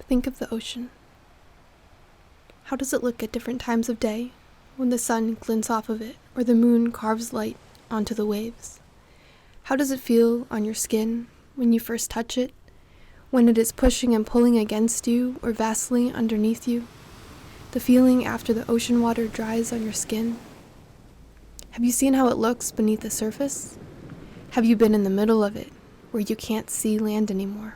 Think of the ocean. How does it look at different times of day, when the sun glints off of it or the moon carves light onto the waves? How does it feel on your skin when you first touch it, when it is pushing and pulling against you or vastly underneath you? The feeling after the ocean water dries on your skin? Have you seen how it looks beneath the surface? Have you been in the middle of it, where you can't see land anymore?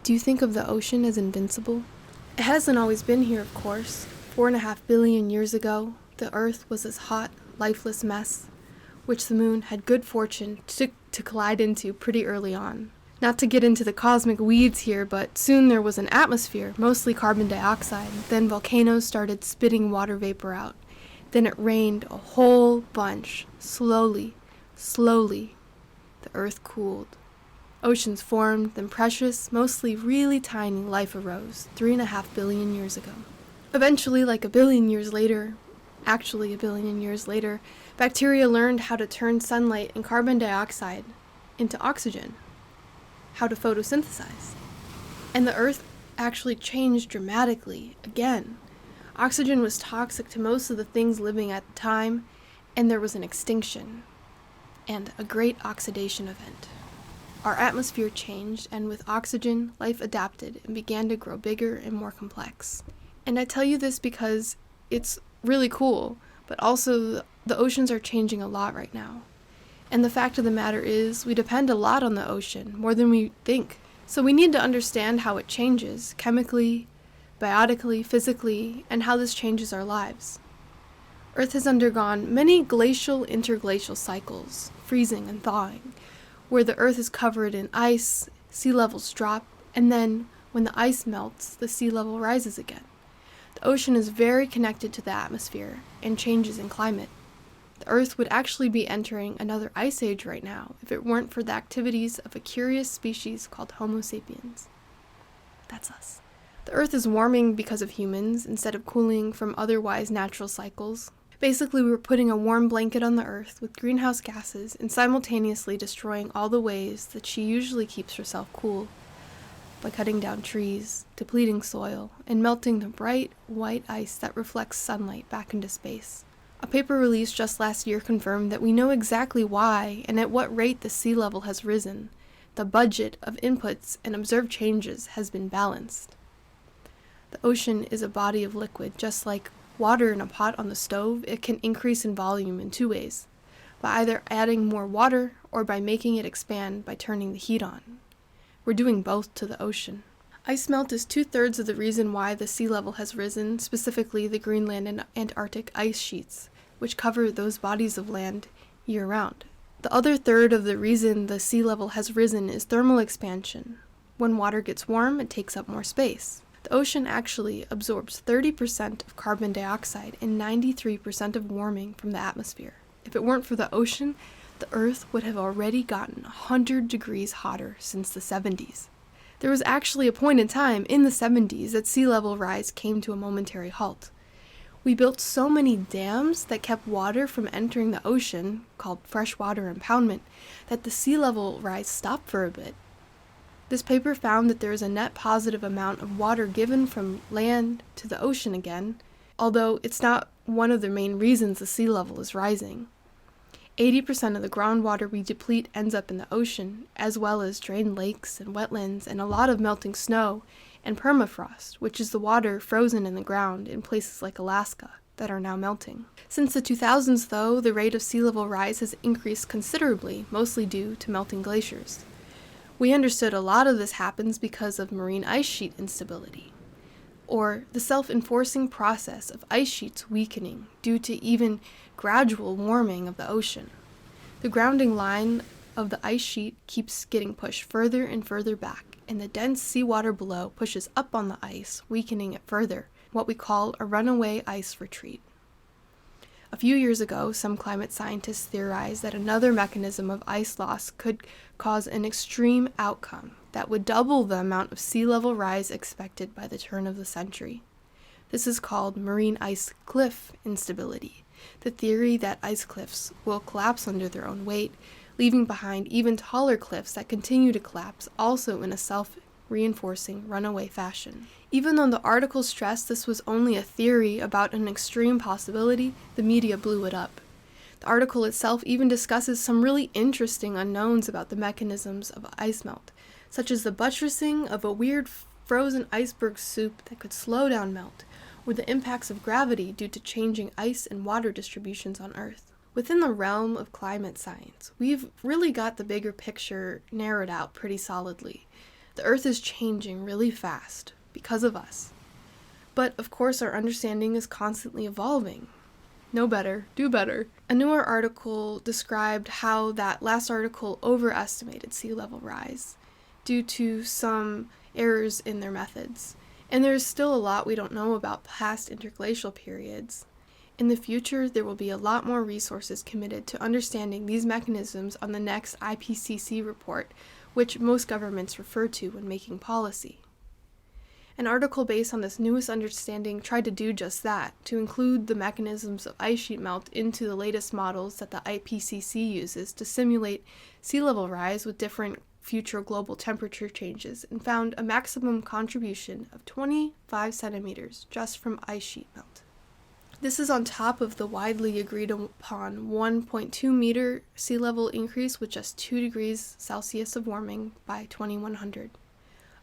Do you think of the ocean as invincible? It hasn't always been here, of course. 4.5 billion years ago, the Earth was this hot, lifeless mess, which the moon had good fortune to collide into pretty early on. Not to get into the cosmic weeds here, but soon there was an atmosphere, mostly carbon dioxide. Then volcanoes started spitting water vapor out. Then it rained a whole bunch. Slowly, the Earth cooled. Oceans formed, then precious, mostly really tiny life arose 3.5 billion years ago. Eventually, like a billion years later, bacteria learned how to turn sunlight and carbon dioxide into oxygen, how to photosynthesize. And the Earth actually changed dramatically again. Oxygen was toxic to most of the things living at the time, and there was an extinction and a great oxidation event. Our atmosphere changed, and with oxygen, life adapted and began to grow bigger and more complex. And I tell you this because it's really cool, but also the oceans are changing a lot right now. And the fact of the matter is, we depend a lot on the ocean, more than we think. So we need to understand how it changes, chemically, biotically, physically, and how this changes our lives. Earth has undergone many glacial, interglacial cycles, freezing and thawing, where the Earth is covered in ice, sea levels drop, and then, when the ice melts, the sea level rises again. The ocean is very connected to the atmosphere and changes in climate. The Earth would actually be entering another ice age right now if it weren't for the activities of a curious species called Homo sapiens. That's us. The Earth is warming because of humans instead of cooling from otherwise natural cycles. Basically, we were putting a warm blanket on the Earth with greenhouse gases and simultaneously destroying all the ways that she usually keeps herself cool, by cutting down trees, depleting soil, and melting the bright, white ice that reflects sunlight back into space. A paper released just last year confirmed that we know exactly why and at what rate the sea level has risen. The budget of inputs and observed changes has been balanced. The ocean is a body of liquid, just like water in a pot on the stove. It can increase in volume in two ways, by either adding more water or by making it expand by turning the heat on. We're doing both to the ocean. Ice melt is 2/3 of the reason why the sea level has risen, specifically the Greenland and Antarctic ice sheets, which cover those bodies of land year-round. The other third of the reason the sea level has risen is thermal expansion. When water gets warm, it takes up more space. The ocean actually absorbs 30% of carbon dioxide and 93% of warming from the atmosphere. If it weren't for the ocean, the Earth would have already gotten 100 degrees hotter since the 70s. There was actually a point in time in the 70s that sea level rise came to a momentary halt. We built so many dams that kept water from entering the ocean, called freshwater impoundment, that the sea level rise stopped for a bit. This paper found that there is a net positive amount of water given from land to the ocean again, although it's not one of the main reasons the sea level is rising. 80% of the groundwater we deplete ends up in the ocean, as well as drained lakes and wetlands and a lot of melting snow and permafrost, which is the water frozen in the ground in places like Alaska that are now melting. Since the 2000s, though, the rate of sea level rise has increased considerably, mostly due to melting glaciers. We understood a lot of this happens because of marine ice sheet instability, or the self-enforcing process of ice sheets weakening due to even gradual warming of the ocean. The grounding line of the ice sheet keeps getting pushed further and further back, and the dense seawater below pushes up on the ice, weakening it further, what we call a runaway ice retreat. A few years ago, some climate scientists theorized that another mechanism of ice loss could cause an extreme outcome that would double the amount of sea level rise expected by the turn of the century. This is called marine ice cliff instability, the theory that ice cliffs will collapse under their own weight, leaving behind even taller cliffs that continue to collapse, also in a reinforcing runaway fashion. Even though the article stressed this was only a theory about an extreme possibility, the media blew it up. The article itself even discusses some really interesting unknowns about the mechanisms of ice melt, such as the buttressing of a weird frozen iceberg soup that could slow down melt, or the impacts of gravity due to changing ice and water distributions on Earth. Within the realm of climate science, we've really got the bigger picture narrowed out pretty solidly. The Earth is changing really fast because of us. But of course our understanding is constantly evolving. Know better, do better. A newer article described how that last article overestimated sea level rise due to some errors in their methods. And there's still a lot we don't know about past interglacial periods. In the future, there will be a lot more resources committed to understanding these mechanisms on the next IPCC report, which most governments refer to when making policy. An article based on this newest understanding tried to do just that, to include the mechanisms of ice sheet melt into the latest models that the IPCC uses to simulate sea level rise with different future global temperature changes, and found a maximum contribution of 25 centimeters just from ice sheet melt. This is on top of the widely agreed upon 1.2 meter sea level increase with just 2 degrees Celsius of warming by 2100.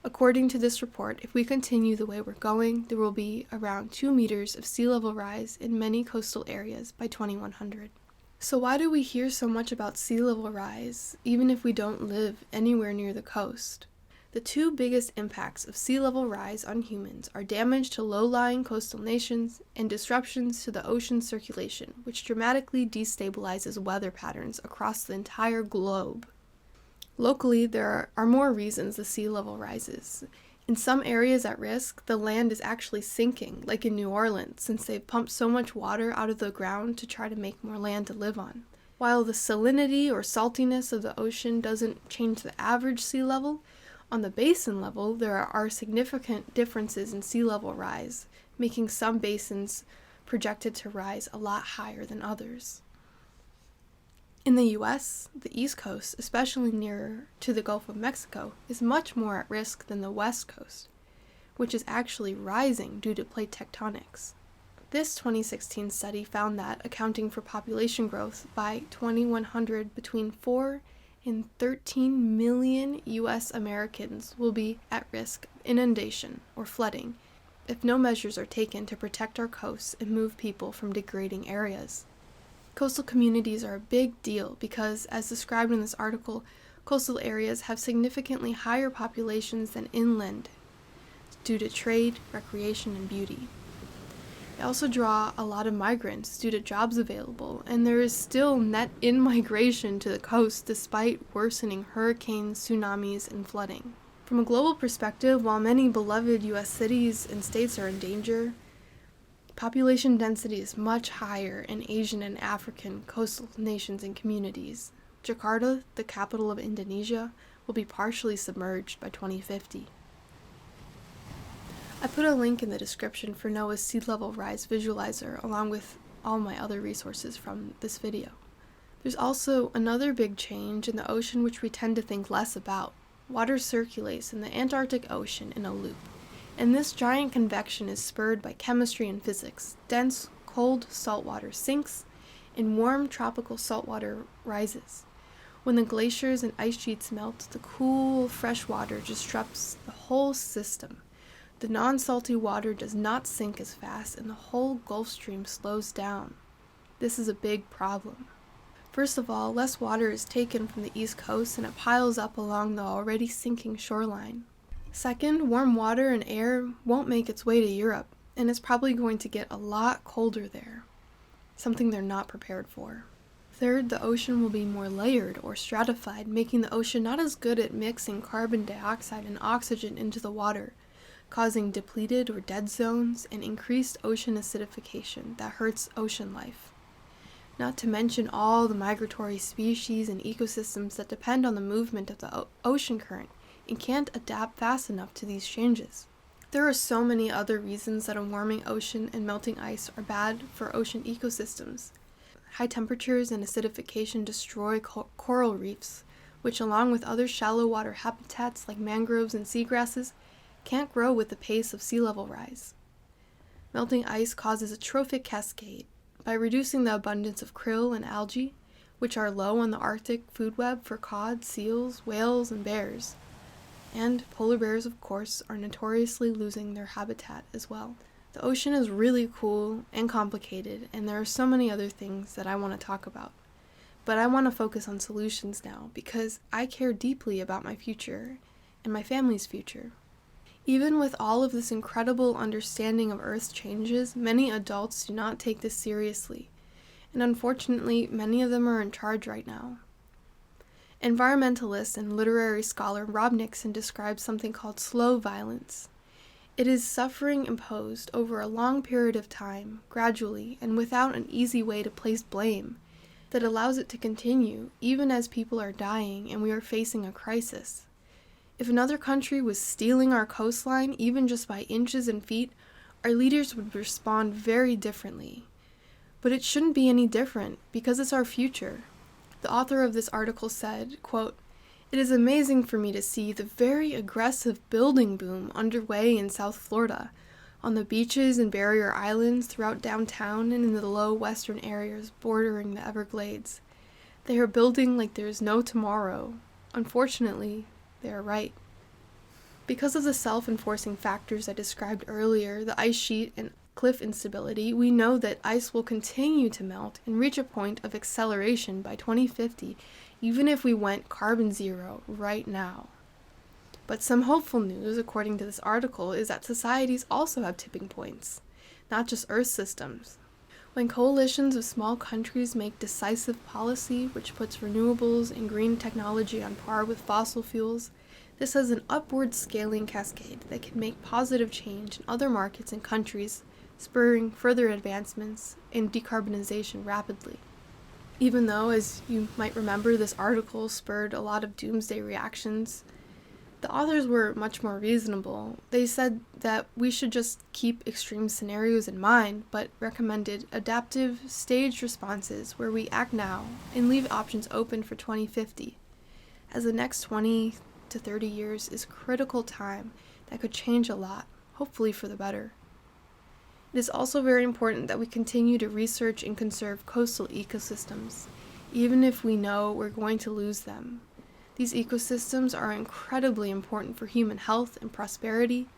According to this report, if we continue the way we're going, there will be around 2 meters of sea level rise in many coastal areas by 2100. So why do we hear so much about sea level rise, even if we don't live anywhere near the coast? The two biggest impacts of sea level rise on humans are damage to low-lying coastal nations and disruptions to the ocean circulation, which dramatically destabilizes weather patterns across the entire globe. Locally, there are more reasons the sea level rises. In some areas at risk, the land is actually sinking, like in New Orleans, since they've pumped so much water out of the ground to try to make more land to live on. While the salinity or saltiness of the ocean doesn't change the average sea level, on the basin level, there are significant differences in sea level rise, making some basins projected to rise a lot higher than others. In the US, the East Coast, especially nearer to the Gulf of Mexico, is much more at risk than the West Coast, which is actually rising due to plate tectonics. This 2016 study found that, accounting for population growth by 2100, between 4 and 13 million US Americans will be at risk of inundation or flooding if no measures are taken to protect our coasts and move people from degrading areas. Coastal communities are a big deal because, as described in this article, coastal areas have significantly higher populations than inland due to trade, recreation, and beauty. They also draw a lot of migrants due to jobs available, and there is still net in-migration to the coast despite worsening hurricanes, tsunamis, and flooding. From a global perspective, while many beloved U.S. cities and states are in danger, population density is much higher in Asian and African coastal nations and communities. Jakarta, the capital of Indonesia, will be partially submerged by 2050. I put a link in the description for NOAA's sea level rise visualizer along with all my other resources from this video. There's also another big change in the ocean which we tend to think less about. Water circulates in the Antarctic Ocean in a loop, and this giant convection is spurred by chemistry and physics. Dense, cold saltwater sinks, and warm tropical saltwater rises. When the glaciers and ice sheets melt, the cool, fresh water disrupts the whole system. The non-salty water does not sink as fast, and the whole Gulf Stream slows down. This is a big problem. First of all, less water is taken from the East Coast, and it piles up along the already sinking shoreline. Second, warm water and air won't make its way to Europe, and it's probably going to get a lot colder there, something they're not prepared for. Third, the ocean will be more layered or stratified, making the ocean not as good at mixing carbon dioxide and oxygen into the water, causing depleted or dead zones and increased ocean acidification that hurts ocean life. Not to mention all the migratory species and ecosystems that depend on the movement of the ocean current and can't adapt fast enough to these changes. There are so many other reasons that a warming ocean and melting ice are bad for ocean ecosystems. High temperatures and acidification destroy coral reefs, which along with other shallow water habitats like mangroves and seagrasses, can't grow with the pace of sea level rise. Melting ice causes a trophic cascade by reducing the abundance of krill and algae, which are low on the Arctic food web for cod, seals, whales, and bears. And polar bears, of course, are notoriously losing their habitat as well. The ocean is really cool and complicated, and there are so many other things that I want to talk about. But I want to focus on solutions now because I care deeply about my future and my family's future. Even with all of this incredible understanding of Earth's changes, many adults do not take this seriously, and unfortunately, many of them are in charge right now. Environmentalist and literary scholar Rob Nixon describes something called slow violence. It is suffering imposed over a long period of time, gradually, and without an easy way to place blame, that allows it to continue even as people are dying and we are facing a crisis. If another country was stealing our coastline, even just by inches and feet, our leaders would respond very differently. But it shouldn't be any different, because it's our future. The author of this article said, quote, "It is amazing for me to see the very aggressive building boom underway in South Florida, on the beaches and barrier islands throughout downtown and in the low western areas bordering the Everglades. They are building like there is no tomorrow. Unfortunately, they are right." Because of the self-enforcing factors I described earlier, the ice sheet and cliff instability, we know that ice will continue to melt and reach a point of acceleration by 2050, even if we went carbon zero right now. But some hopeful news, according to this article, is that societies also have tipping points, not just Earth systems. When coalitions of small countries make decisive policy which puts renewables and green technology on par with fossil fuels, this has an upward scaling cascade that can make positive change in other markets and countries, spurring further advancements in decarbonization rapidly. Even though, as you might remember, this article spurred a lot of doomsday reactions, the authors were much more reasonable. They said that we should just keep extreme scenarios in mind, but recommended adaptive, staged responses where we act now and leave options open for 2050, as the next 20 to 30 years is critical time that could change a lot, hopefully for the better. It is also very important that we continue to research and conserve coastal ecosystems, even if we know we're going to lose them. These ecosystems are incredibly important for human health and prosperity.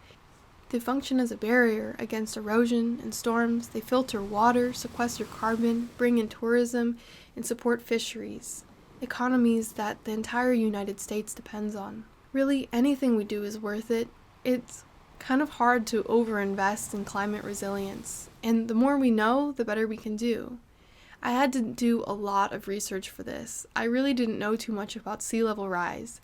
They function as a barrier against erosion and storms. They filter water, sequester carbon, bring in tourism, and support fisheries, economies that the entire United States depends on. Really, anything we do is worth it. It's kind of hard to overinvest in climate resilience, and the more we know, the better we can do. I had to do a lot of research for this. I really didn't know too much about sea level rise.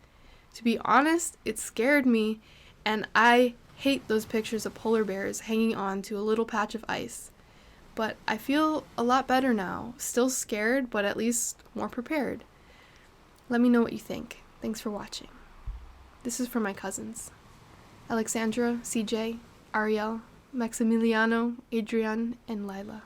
To be honest, it scared me, and I hate those pictures of polar bears hanging on to a little patch of ice. But I feel a lot better now. Still scared, but at least more prepared. Let me know what you think. Thanks for watching. This is for my cousins: Alexandra, CJ, Ariel, Maximiliano, Adrian, and Lila.